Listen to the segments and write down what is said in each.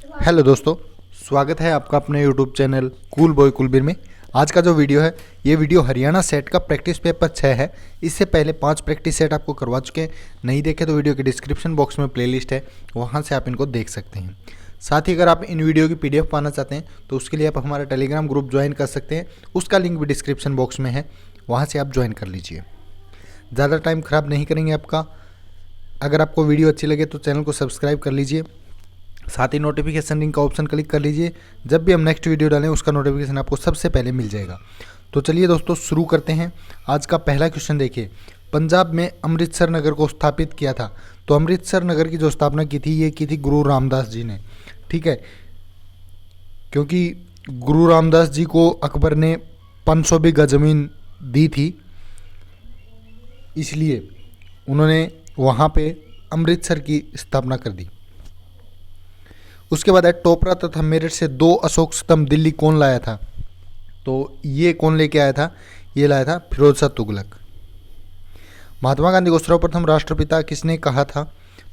Hello दोस्तों, स्वागत है आपका अपने YouTube channel cool boy Kulbir में। आज का जो वीडियो है ये वीडियो हरियाणा सेट का प्रैक्टिस पेपर 6 है। इससे पहले 5 प्रैक्टिस सेट आपको करवा चुके हैं। नहीं देखे तो वीडियो के डिस्क्रिप्शन बॉक्स में प्लेलिस्ट है, वहाँ से आप इनको देख सकते हैं। साथ ही अगर आप इन वीडियो की PDF पाना चाहते हैं तो उसके लिए आप हमारा टेलीग्राम ग्रुप ज्वाइन कर सकते हैं। उसका लिंक भी डिस्क्रिप्शन बॉक्स में है, वहाँ से आप ज्वाइन कर लीजिए। ज़्यादा टाइम ख़राब नहीं करेंगे आपका। अगर आपको वीडियो अच्छी लगे तो चैनल को सब्सक्राइब कर लीजिए, साथ ही नोटिफिकेशन रिंग का ऑप्शन क्लिक कर लीजिए। जब भी हम नेक्स्ट वीडियो डालें उसका नोटिफिकेशन आपको सबसे पहले मिल जाएगा। तो चलिए दोस्तों शुरू करते हैं। आज का पहला क्वेश्चन देखिए, पंजाब में अमृतसर नगर को स्थापित किया था। तो अमृतसर नगर की जो स्थापना की थी ये की थी गुरु रामदास जी ने, ठीक है। क्योंकि गुरु रामदास जी को अकबर ने 500 बीघा जमीन दी थी, इसलिए उन्होंने वहाँ पे अमृतसर की स्थापना कर दी। उसके बाद है टोपरा तथा मेरठ से 2 अशोक स्तंभ दिल्ली कौन लाया था। तो ये कौन लेके आया था, ये लाया था फिरोज शाह तुगलक। महात्मा गांधी को सर्वप्रथम राष्ट्रपिता किसने कहा था।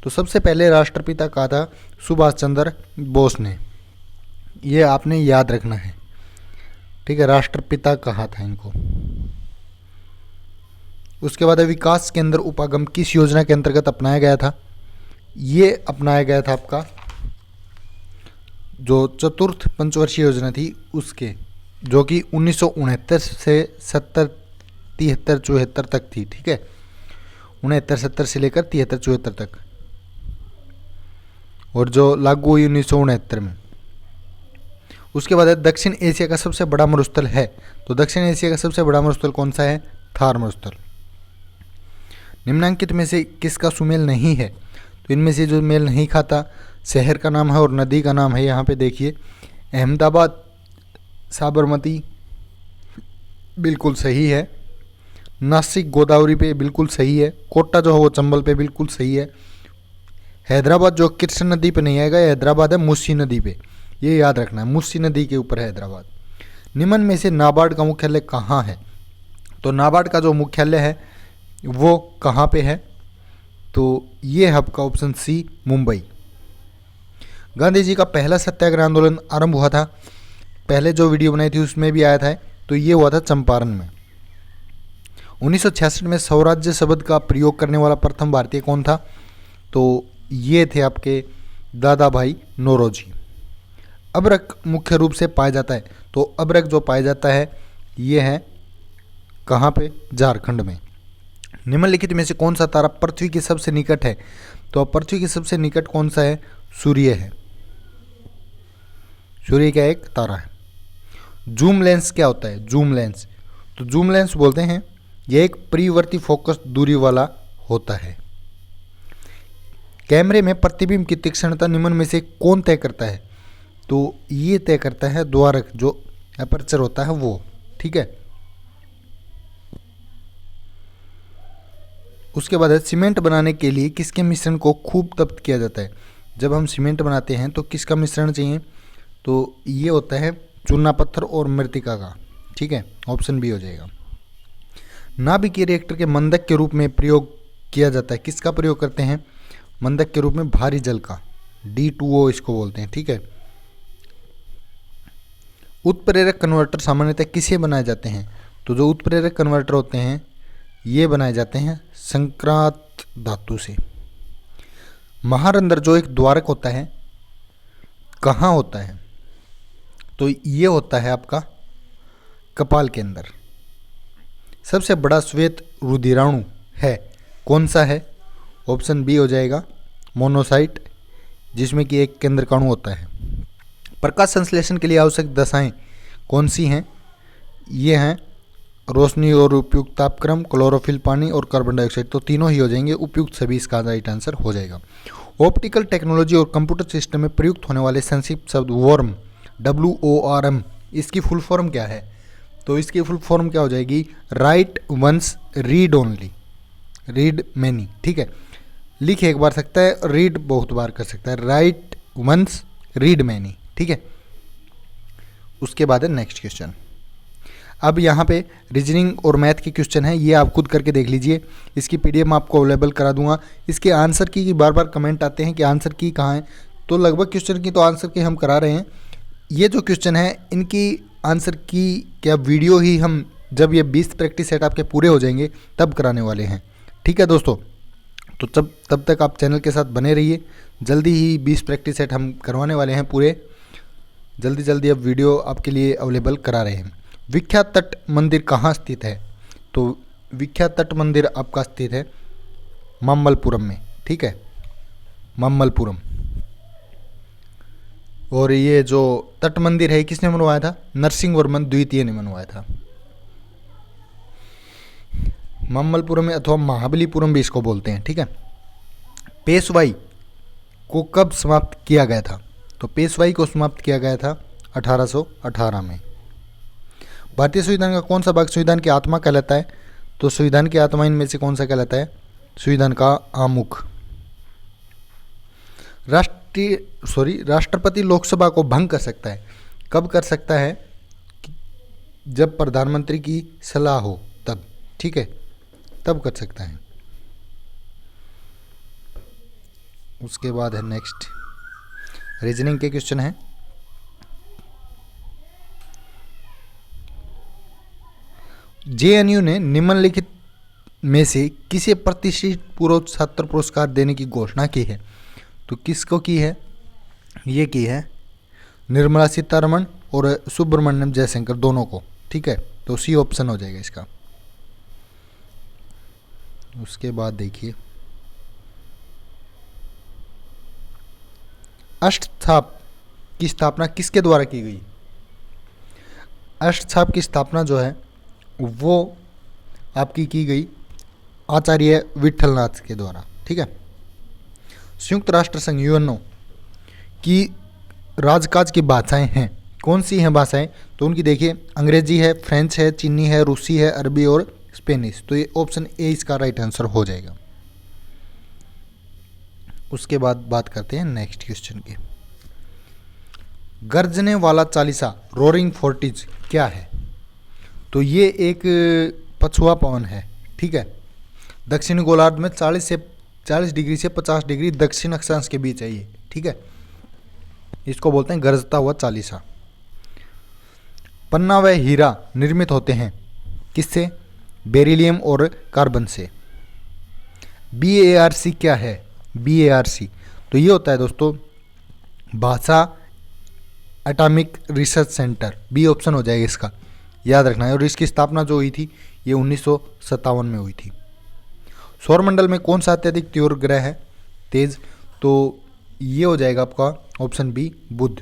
तो सबसे पहले राष्ट्रपिता कहा था सुभाष चंद्र बोस ने। ये आपने याद रखना है, ठीक है, राष्ट्रपिता कहा था इनको। उसके बाद है विकास केंद्र उपागम किस योजना के अंतर्गत अपनाया गया था। ये अपनाया गया था आपका जो चतुर्थ पंचवर्षीय योजना थी उसके, जो कि 1969 से 70, 73, 74 तक थी, ठीक है। 69, 70 से लेकर 73, 74 तक, और जो लागू हुई 1969 में। उसके बाद है दक्षिण एशिया का सबसे बड़ा मरुस्थल है। तो दक्षिण एशिया का सबसे बड़ा मरुस्थल कौन सा है, थार मरुस्थल। निम्नलिखित में से किसका सुमेल नहीं है। तो इनमें से जो मेल नहीं खाता, शहर का नाम है और नदी का नाम है, यहाँ पे देखिए अहमदाबाद, साबरमती बिल्कुल सही है। नासिक गोदावरी पे बिल्कुल सही है। कोटा जो है वो चंबल पे बिल्कुल सही है। हैदराबाद जो कृष्ण नदी पे नहीं आएगा, हैदराबाद है मूसी नदी पे, ये याद रखना है, मूसी नदी के ऊपर है हैदराबाद। निम्न में से नाबार्ड का मुख्यालय कहाँ है। तो नाबार्ड का जो मुख्यालय है वो कहाँ पे है। तो ये है आपका ऑप्शन सी, मुंबई। गांधी जी का पहला सत्याग्रह आंदोलन आरंभ हुआ था, पहले जो वीडियो बनाई थी उसमें भी आया था, तो ये हुआ था चंपारण में। 1966 में स्वराज्य शब्द का प्रयोग करने वाला प्रथम भारतीय कौन था। तो ये थे आपके दादा भाई नौरोजी। अबरक मुख्य रूप से पाया जाता है। तो अबरक जो पाया जाता है ये है कहाँ पे, झारखंड में। निम्नलिखित में से कौन सा तारा पृथ्वी के सबसे निकट है। तो पृथ्वी के सबसे निकट कौन सा है, सूर्य है। सूर्य का एक तारा है। जूम लेंस क्या होता है, जूम लेंस। तो जूम लेंस बोलते हैं यह एक परिवर्ती फोकस दूरी वाला होता है। कैमरे में प्रतिबिंब की तीक्ष्णता निम्न में से कौन तय करता है। तो ये तय करता है द्वारक, जो अपर्चर होता है वो, ठीक है। उसके बाद है सीमेंट बनाने के लिए किसके मिश्रण को खूब तप्त किया जाता है। जब हम सीमेंट बनाते हैं तो किसका मिश्रण चाहिए। तो ये होता है चूना पत्थर और मृतिका का, ठीक है, ऑप्शन बी हो जाएगा। नाभिकीय रिएक्टर के मंदक के रूप में प्रयोग किया जाता है, किसका प्रयोग करते हैं, मंदक के रूप में भारी जल का, D2O इसको बोलते हैं, ठीक है। उत्प्रेरक कन्वर्टर सामान्यतः किसे बनाए जाते हैं। तो जो उत्प्रेरक कन्वर्टर होते हैं ये बनाए जाते हैं संक्रांत धातु से। महारंध्र जो एक द्वारक होता है कहाँ होता है। तो ये होता है आपका कपाल के अंदर। सबसे बड़ा श्वेत रुधिराणु है कौन सा है, ऑप्शन बी हो जाएगा मोनोसाइट, जिसमें कि एक केंद्रकाणु होता है। प्रकाश संश्लेषण के लिए आवश्यक दशाएं कौन सी हैं। ये हैं रोशनी और उपयुक्त तापक्रम, क्लोरोफिल, पानी और कार्बन डाइऑक्साइड। तो तीनों ही हो जाएंगे उपयुक्त, सभी इसका राइट आंसर हो जाएगा। ऑप्टिकल टेक्नोलॉजी और कंप्यूटर सिस्टम में प्रयुक्त होने वाले संक्षिप्त शब्द वर्म, WORM, इसकी फुल फॉर्म क्या है। तो इसकी फुल फॉर्म क्या हो जाएगी, write once read only, read many, ठीक है। लिख एक बार सकता है, रीड बहुत बार कर सकता है, राइट वंस रीड मैनी, ठीक है। उसके बाद है नेक्स्ट क्वेश्चन। अब यहाँ पे रीजनिंग और मैथ के क्वेश्चन है, ये आप खुद करके देख लीजिए। इसकी PDF मैं आपको अवेलेबल करा दूंगा। इसके आंसर की बार बार कमेंट आते हैं कि आंसर की कहाँ है, तो लगभग क्वेश्चन की तो आंसर की हम करा रहे हैं। ये जो क्वेश्चन है इनकी आंसर की क्या वीडियो ही हम जब ये 20 प्रैक्टिस सेट आपके पूरे हो जाएंगे तब कराने वाले हैं। ठीक है दोस्तों, तो तब तक आप चैनल के साथ बने रहिए। जल्दी ही 20 प्रैक्टिस सेट हम करवाने वाले हैं पूरे, जल्दी अब वीडियो आपके लिए अवेलेबल करा रहे हैं। विख्यात तट मंदिर कहाँ स्थित है? तो विख्यात तट मंदिर आपका स्थित है मम्मलपुरम में। ठीक है, मम्मलपुरम। और ये जो तट मंदिर है किसने बनवाया था? नरसिंहवर्मन द्वितीय ने बनवाया था। मम्मलपुरम में अथवा महाबलीपुरम भी इसको बोलते हैं। ठीक है, पेशवाई को कब समाप्त किया गया था? तो पेशवाई को समाप्त किया गया था 1818 में। भारतीय संविधान का कौन सा भाग संविधान की आत्मा कहलाता है? तो संविधान की आत्मा इनमें से कौन सा कहलाता है? संविधान का आमुख। राष्ट्रपति लोकसभा को भंग कर सकता है, कब कर सकता है? जब प्रधानमंत्री की सलाह हो तब। ठीक है, तब कर सकता है। उसके बाद है नेक्स्ट रीजनिंग के क्वेश्चन है। जेएनयू ने निम्नलिखित में से किसे प्रतिष्ठित पूर्व छात्र पुरस्कार देने की घोषणा की है? तो किसको की है? ये की है निर्मला सीतारमण और सुब्रमण्यम जयशंकर दोनों को। ठीक है, तो सी ऑप्शन हो जाएगा इसका। उसके बाद देखिए अष्टछाप की स्थापना किसके द्वारा की गई? अष्टछाप की स्थापना जो है वो आपकी की गई आचार्य विठलनाथ के द्वारा। ठीक है, संयुक्त राष्ट्र संघ यूएनओ की राजकाज की भाषाएं हैं, कौन सी हैं भाषाएं? तो उनकी देखिए अंग्रेजी है, फ्रेंच है, चीनी है, रूसी है, अरबी और स्पेनिश। तो ये ऑप्शन ए इसका राइट आंसर हो जाएगा। उसके बाद बात करते हैं नेक्स्ट क्वेश्चन की। गर्जने वाला चालीसा रोरिंग फोर्टिज क्या है? तो ये एक पछुआ पवन है। ठीक है, दक्षिणी गोलार्ध में 40 डिग्री से 50 डिग्री दक्षिण अक्षांश के बीच है ये। ठीक है, इसको बोलते हैं गरजता हुआ चालीसा। पन्ना व हीरा निर्मित होते हैं किससे? बेरिलियम और कार्बन से। BARC क्या है? BARC तो ये होता है दोस्तों Bhabha atomic research centre. B option हो जाएगा इसका, याद रखना है। और इसकी स्थापना जो हुई थी ये 1957 में हुई थी। सौरमंडल में कौन सा अत्यधिक तीव्र ग्रह है? तेज। तो ये हो जाएगा आपका ऑप्शन बी बुध।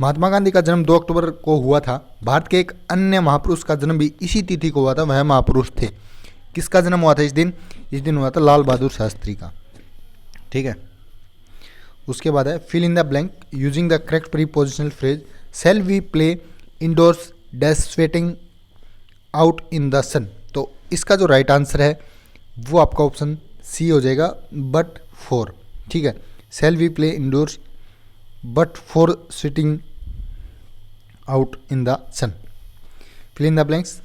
महात्मा गांधी का जन्म 2 अक्टूबर को हुआ था। भारत के एक अन्य महापुरुष का जन्म भी इसी तिथि को हुआ था, वह महापुरुष थे। किसका जन्म हुआ था इस दिन? इस दिन हुआ था लाल बहादुर शास्त्री का। ठीक है, उसके बाद है fill in the blank using the correct prepositional phrase shall we play indoors dash sweating out in the sun. तो इसका जो राइट आंसर है वो आपका ऑप्शन सी हो जाएगा बट फॉर। ठीक है, shall we play indoors but for sweating out in the sun. Fill in the blanks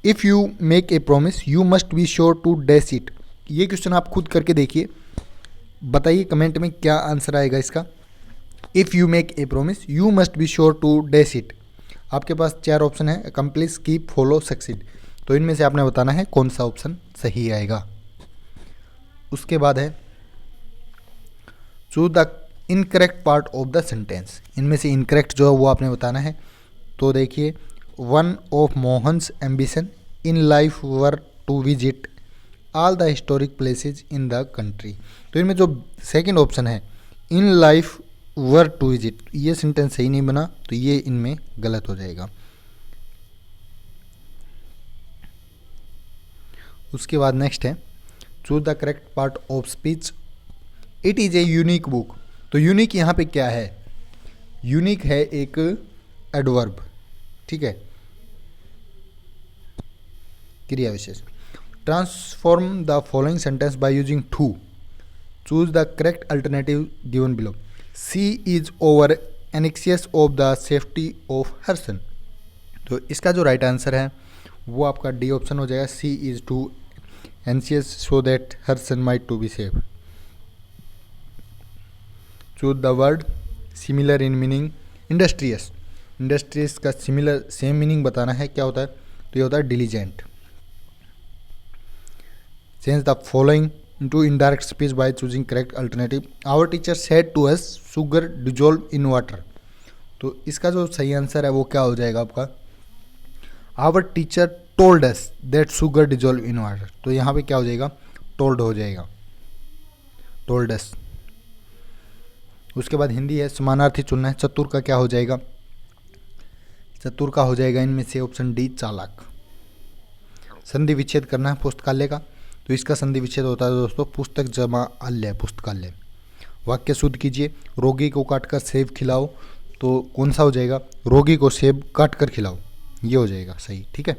if you make a promise you must be sure to dash it. ये question आप खुद करके देखिए, बताइए कमेंट में क्या आंसर आएगा इसका। If you make a promise you must be sure to dash it. आपके पास 4 ऑप्शन है, अकम्प्लिश, कीप, फॉलो, सक्सीड। तो इनमें से आपने बताना है कौन सा ऑप्शन सही आएगा। उसके बाद है choose the incorrect part of the sentence. इनमें से इनकरेक्ट जो है वो आपने बताना है। तो देखिए one of Mohan's ambition in life were to visit all the historic places in the country. तो इनमें जो सेकंड ऑप्शन है in life were to visit, ये सेंटेंस सही नहीं बना, तो ये इनमें गलत हो जाएगा। उसके बाद नेक्स्ट है choose the correct part of speech it is a unique book. तो यूनिक यहाँ पे क्या है? यूनिक है एक एडवर्ब। ठीक है, क्रिया विशेष। Transform the following sentence by using too. Choose the correct alternative given below. She is over anxious of the safety of her son. तो इसका जो राइट आंसर है वो आपका डी ऑप्शन हो जाएगा, she is too anxious so that her son might to be safe. Choose the word similar in meaning. Industrious, industrious का similar same meaning बताना है, क्या होता है, तो ये होता है diligent. Change the following into indirect speech by choosing correct alternative. Our teacher said to us sugar dissolve in water. तो इसका जो सही आंसर है वो क्या हो जाएगा आपका, our teacher told us that sugar dissolve in water. तो यहाँ पे क्या हो जाएगा, टोल्ड हो जाएगा, टोल्ड अस। उसके बाद हिंदी है, समानार्थी चुनना है। चतुर का क्या हो जाएगा, चतुर का हो जाएगा इनमें से ऑप्शन डी चालाक। संधि विच्छेद करना है पुस्तकालय का, तो इसका संधि विच्छेद होता है दोस्तों पुस्तक जमा आल्य, पुस्तकालय। वाक्य शुद्ध कीजिए, रोगी को काटकर सेब खिलाओ, तो कौन सा हो जाएगा, रोगी को सेब काट कर खिलाओ, ये हो जाएगा सही, ठीक है।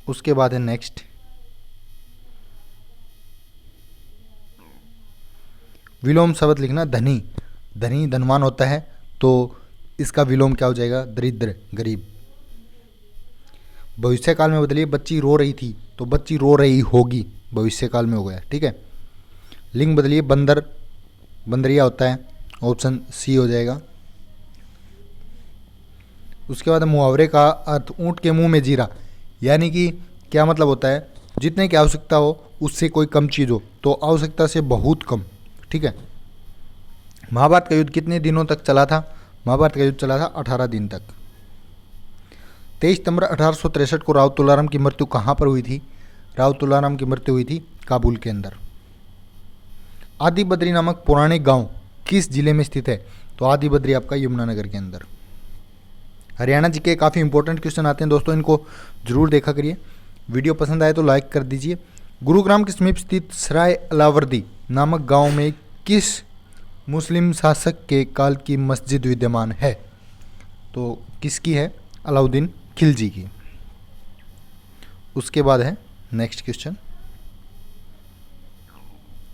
उसके बाद है नेक्स्ट, विलोम शब्द लिखना। धनी, धनी धनवान होता है, तो इसका विलोम क्या हो जाएगा, दरिद्र, गरीब। भविष्य काल में बदलिए, बच्ची रो रही थी, तो बच्ची रो रही होगी, भविष्य काल में हो गया, ठीक है। लिंग बदलिए, बंदर, बंदरिया होता है, ऑप्शन सी हो जाएगा। उसके बाद मुहावरे का अर्थ, ऊँट के मुंह में जीरा, यानी कि क्या मतलब होता है, जितने की आवश्यकता हो उससे कोई कम चीज़ हो, तो आवश्यकता से बहुत कम, ठीक है। महाभारत का युद्ध कितने दिनों तक चला था, महाभारत का युद्ध चला था 18 दिन तक। 23 सितंबर 1863 को राव तुलाराम की मृत्यु कहाँ पर हुई थी, राव तुलाराम की मृत्यु हुई थी काबुल के अंदर। आदि बद्री नामक पौराणिक गांव किस जिले में स्थित है, तो आदि बद्री आपका यमुनानगर के अंदर। हरियाणा जी के काफ़ी इंपॉर्टेंट क्वेश्चन आते हैं दोस्तों, इनको जरूर देखा करिए। वीडियो पसंद आए तो लाइक कर दीजिए। गुरुग्राम के समीप स्थित सराय अलावर्दी नामक गांव में किस मुस्लिम शासक के काल की मस्जिद विद्यमान है, तो किसकी है, अलाउद्दीन खिलजी की। उसके बाद है नेक्स्ट क्वेश्चन,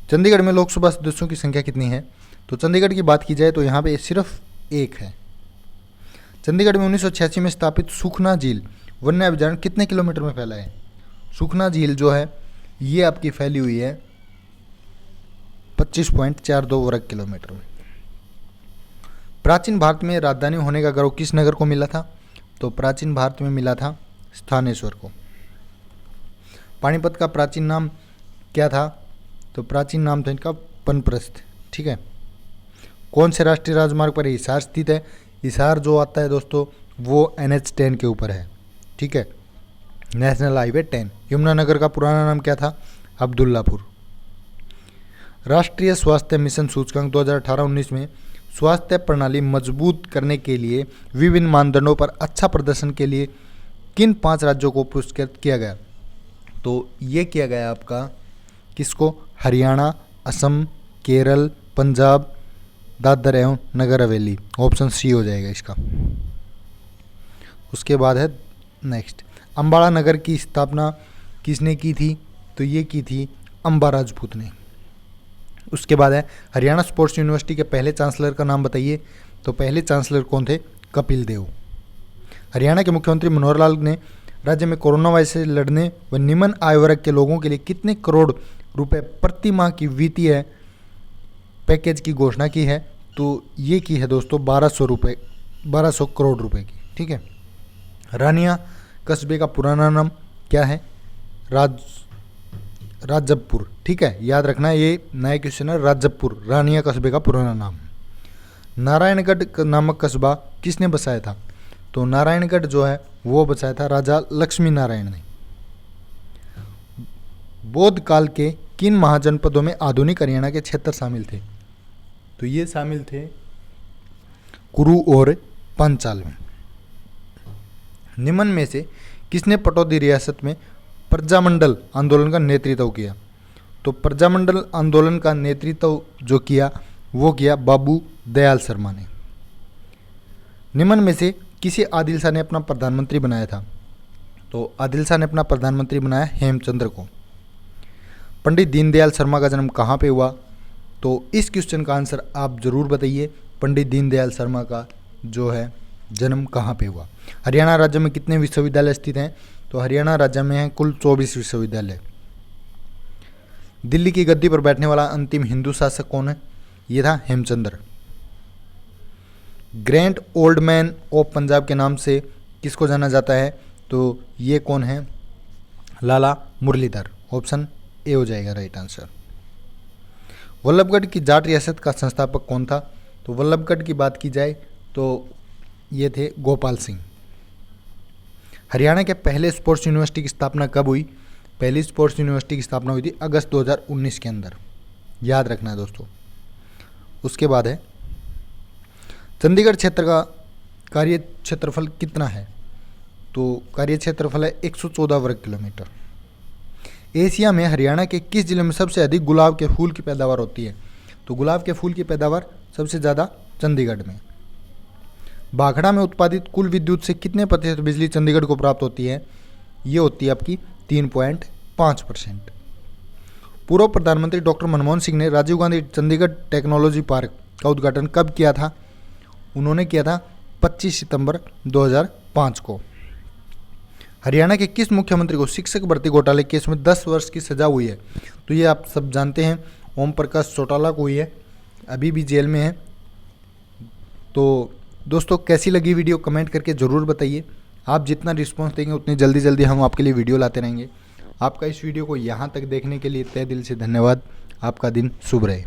चंडीगढ़ में लोकसभा सदस्यों की संख्या कितनी है, तो चंडीगढ़ की बात की जाए तो यहाँ पे सिर्फ एक है। चंडीगढ़ में 1986 में स्थापित सुखना झील वन्य अभ्यारण्य कितने किलोमीटर में फैला है, सुखना झील जो है ये आपकी फैली हुई है 25.42 वर्ग किलोमीटर में। प्राचीन भारत में राजधानी होने का गौरव किस नगर को मिला था, तो प्राचीन भारत में मिला था स्थानेश्वर को। पानीपत का प्राचीन नाम क्या था, तो प्राचीन नाम था इनका पनप्रस्थ, ठीक है। कौन से राष्ट्रीय राजमार्ग पर हिसार स्थित है, हिसार जो आता है दोस्तों वो NH10 के ऊपर है, ठीक है, नेशनल हाईवे 10। यमुनानगर का पुराना नाम क्या था, अब्दुल्लापुर। राष्ट्रीय स्वास्थ्य मिशन सूचकांक 2018-19 में स्वास्थ्य प्रणाली मजबूत करने के लिए विभिन्न मानदंडों पर अच्छा प्रदर्शन के लिए किन 5 राज्यों को पुरस्कृत किया गया, तो ये किया गया आपका किसको, हरियाणा, असम, केरल, पंजाब, दादर एवं नगर हवेली, ऑप्शन सी हो जाएगा इसका। उसके बाद है नेक्स्ट, अम्बाड़ा नगर की स्थापना किसने की थी, तो ये की थी अम्बा राजपूत ने। उसके बाद है हरियाणा स्पोर्ट्स यूनिवर्सिटी के पहले चांसलर का नाम बताइए, तो पहले चांसलर कौन थे, कपिल देव। हरियाणा के मुख्यमंत्री मनोहर लाल ने राज्य में कोरोना वायरस से लड़ने व निम्न आय वर्ग के लोगों के लिए कितने करोड़ रुपए प्रति माह की वित्तीय पैकेज की घोषणा की है, तो ये की है दोस्तों 1200 करोड़ रुपए की, ठीक है। रानिया कस्बे का पुराना नाम क्या है, राजबपुर, ठीक है, याद रखना ये नया क्वेश्चन है, राजबपुर रानिया कस्बे का पुराना नाम। नारायणगढ़ नामक कस्बा किसने बसाया था, तो नारायणगढ़ जो है वो बसाया था राजा लक्ष्मी नारायण ने। बौद्ध काल के किन महाजनपदों में आधुनिक हरियाणा के क्षेत्र शामिल थे, तो ये शामिल थे कुरु और पांचाल में। निम्न में से किसने पटौदी रियासत में प्रजामंडल आंदोलन का नेतृत्व किया, तो प्रजामंडल आंदोलन का नेतृत्व जो किया वो किया बाबू दयाल शर्मा ने। निम्न में से किसे आदिल शाह ने अपना प्रधानमंत्री बनाया था, तो आदिल शाह ने अपना प्रधानमंत्री बनाया हेमचंद्र को। पंडित दीनदयाल शर्मा का जन्म कहाँ पे हुआ, तो इस क्वेश्चन का आंसर आप जरूर बताइए, पंडित दीनदयाल शर्मा का जो है जन्म कहाँ पे हुआ। हरियाणा राज्य में कितने विश्वविद्यालय स्थित हैं, तो हरियाणा राज्य में है कुल 24 विश्वविद्यालय। दिल्ली की गद्दी पर बैठने वाला अंतिम हिंदू शासक कौन है, ये था Hemchandra. Grand old man of Punjab के नाम से किसको जाना जाता है? तो ये कौन है? लाला मुरलीधर। ऑप्शन ए हो जाएगा राइट आंसर। वल्लभगढ़ की जाट रियासत का संस्थापक कौन था? तो वल्लभगढ़ की बात की जाए तो ये थे गोपाल सिंह। हरियाणा के पहले स्पोर्ट्स यूनिवर्सिटी की स्थापना कब हुई? पहली स्पोर्ट्स यूनिवर्सिटी की स्थापना हुई थी अगस्त 2019 के अंदर, याद रखना है दोस्तों। उसके बाद है चंडीगढ़ क्षेत्र का कार्य क्षेत्रफल कितना है? तो कार्य क्षेत्रफल है 114 वर्ग किलोमीटर। एशिया में हरियाणा के किस जिले में सबसे अधिक गुलाब के फूल की पैदावार होती है? तो गुलाब के फूल की पैदावार सबसे ज़्यादा चंडीगढ़ में। भाखड़ा में उत्पादित कुल विद्युत से कितने प्रतिशत बिजली चंडीगढ़ को प्राप्त होती है? ये होती है आपकी 3.5%। पूर्व प्रधानमंत्री डॉक्टर मनमोहन सिंह ने राजीव गांधी चंडीगढ़ टेक्नोलॉजी पार्क का उद्घाटन कब किया था? उन्होंने किया था 25 सितंबर 2005 को। हरियाणा के किस मुख्यमंत्री को शिक्षक भर्ती घोटाले केस में 10 वर्ष की सजा हुई है? तो ये आप सब जानते हैं, ओम प्रकाश चौटाला को हुई है, अभी भी जेल में है। तो दोस्तों कैसी लगी वीडियो कमेंट करके ज़रूर बताइए। आप जितना रिस्पांस देंगे उतनी जल्दी जल्दी हम आपके लिए वीडियो लाते रहेंगे। आपका इस वीडियो को यहाँ तक देखने के लिए तहे दिल से धन्यवाद। आपका दिन शुभ रहे।